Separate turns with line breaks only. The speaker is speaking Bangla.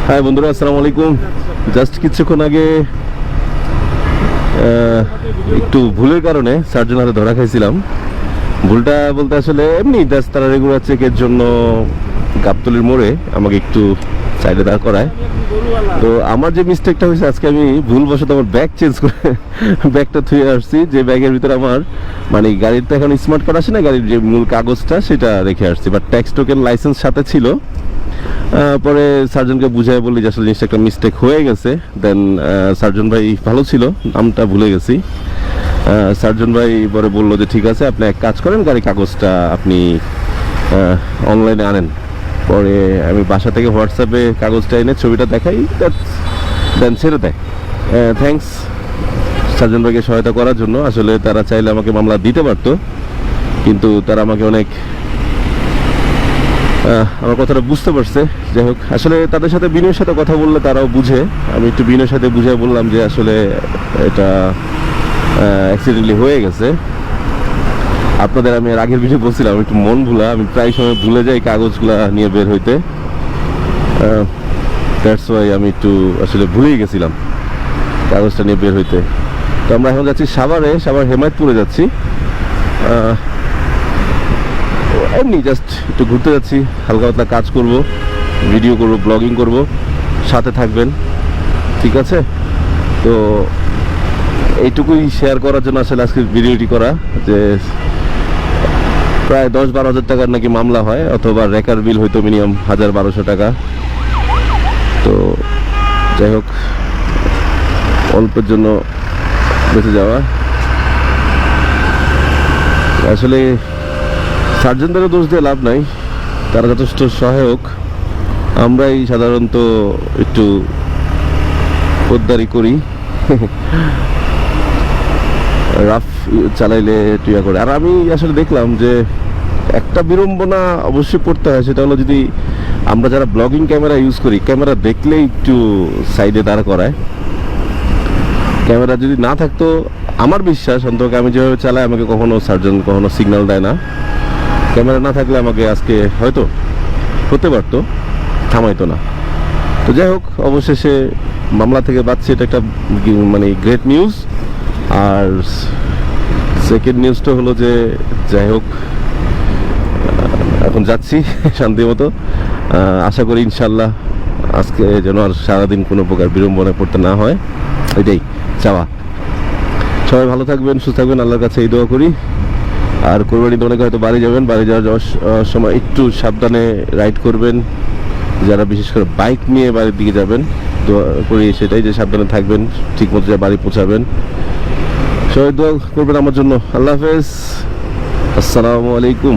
হাই বন্ধুরা, আসসালামু আলাইকুম। জাস্ট কিছুক্ষণ আগে একটু ভুলের কারণে সার্জন হাতে ধরা খাইছিলাম। ভুলটা বলতে আসলে এমনি জাস্ট তারা রেগুলার চেকের জন্য গাবতলির মোড়ে আমাকে একটু সাইডে দাঁড় করায়। তো আমার যে মিস্টেকটা হয়েছে, আজকে আমি ভুলবশত আমার ব্যাগ চেঞ্জ করে ব্যাগটা থুয়ে আসছি। যে ব্যাগের ভিতরে আমার মানে গাড়ির তো এখন স্মার্ট কার্ড আসে না, গাড়ির যে মূল কাগজটা সেটা রেখে আসছি, বাট ট্যাক্স টোকেন লাইসেন্স সাথে ছিল। পরে সার্জনকে বুঝাই বললি যে আসলে জিনিসটা একটা মিস্টেক হয়ে গেছে। দেন সার্জন ভাই ভালো ছিল, নামটা ভুলে গেছি। সার্জন ভাই পরে বললো যে ঠিক আছে, আপনি এক কাজ করেন, গাড়ি কাগজটা আপনি অনলাইনে আনেন। পরে আমি বাসা থেকে হোয়াটসঅ্যাপে কাগজটা এনে ছবিটা দেখাই, দেন ছেড়ে দেয়। থ্যাঙ্কস সার্জন ভাইকে সহায়তা করার জন্য। আসলে তারা চাইলে আমাকে মামলা দিতে পারতো, কিন্তু তারা আমাকে অনেক আমার কথাটা বুঝতে পারছে। যাই হোক, আসলে তাদের সাথে বিনয়ের সাথে কথা বললে তারাও বুঝে। আমি একটু বিনয়ের সাথে বুঝে বললাম যে আসলে এটা অ্যাক্সিডেন্টলি হয়ে গেছে। আপনাদের আমি এর আগের ভিডিও বলছিলাম একটু মন ভুলা, আমি প্রায় সময় ভুলে যাই কাগজগুলা নিয়ে বের হইতে। দ্যাটস ওয়াই আমি একটু আসলে ভুলেই গেছিলাম কাগজটা নিয়ে বের হইতে। তো আমরা এখন যাচ্ছি সাভার হেমায়তপুরে যাচ্ছি। এমনি জাস্ট একটু ঘুরতে যাচ্ছি, হালকা পাতলা কাজ করব, ভিডিও করব, ব্লগিং করব, সাথে থাকবেন, ঠিক আছে? তো এইটুকুই শেয়ার করার জন্য আসলে আজকে ভিডিওটি করা, যে প্রায় 10-12 হাজার টাকার নাকি মামলা হয়, অথবা রেকার বিল হয়তো মিনিমাম 1000-1200 টাকা। তো যাই হোক, অল্পের জন্য বেঁচে যাওয়া। আসলে সার্জনদেরও দোষ দিয়ে লাভ নাই, তারা যথেষ্ট সহায়ক। আমরাই সাধারণত একটু পোদ্দারি করি, রাফ চালাইলে টুয়া করে। আর আমি আসলে দেখলাম যে একটা বিড়ম্বনা অবশ্যই পড়তে হয়, সেটা হলো যদি আমরা যারা ব্লগিং ক্যামেরা ইউজ করি, ক্যামেরা দেখলেই একটু সাইডে দাঁড় করায়। ক্যামেরা যদি না থাকতো, আমার বিশ্বাস অন্তত আমি যেভাবে চালাই, আমাকে কখনো সার্জন কখনো সিগন্যাল দেয় না। ক্যামেরা না থাকলে আমাকে আজকে হয়তো হতে পারতো, থামাইতো না। তো যাই হোক, অবশেষে মামলা থেকে বাঁচছে, এটা একটা মানে গ্রেট নিউজ। আর সেকেন্ড নিউজটা হলো যে যাই হোক, এখন যাচ্ছি শান্তি মতো। আশা করি ইনশাল্লাহ আজকে যেন আর সারাদিন কোনো প্রকার বিড়ম্বনায় পড়তে না হয়, এটাই চাওয়া। সবাই ভালো থাকবেন, সুস্থ থাকবেন, আল্লাহর কাছে এই দোয়া করি। আর কোরবানিতে অনেকে হয়তো বাড়ি যাবেন, বাড়ি যাওয়ার সময় একটু সাবধানে রাইড করবেন। যারা বিশেষ করে বাইক নিয়ে বাড়ির দিকে যাবেন, দোয়া করি সেটাই যে সাবধানে থাকবেন, ঠিক মতো বাড়ি পৌঁছাবেন। সবাই দোয়া করবেন আমার জন্য। আল্লাহ হাফেজ, আসসালামু আলাইকুম।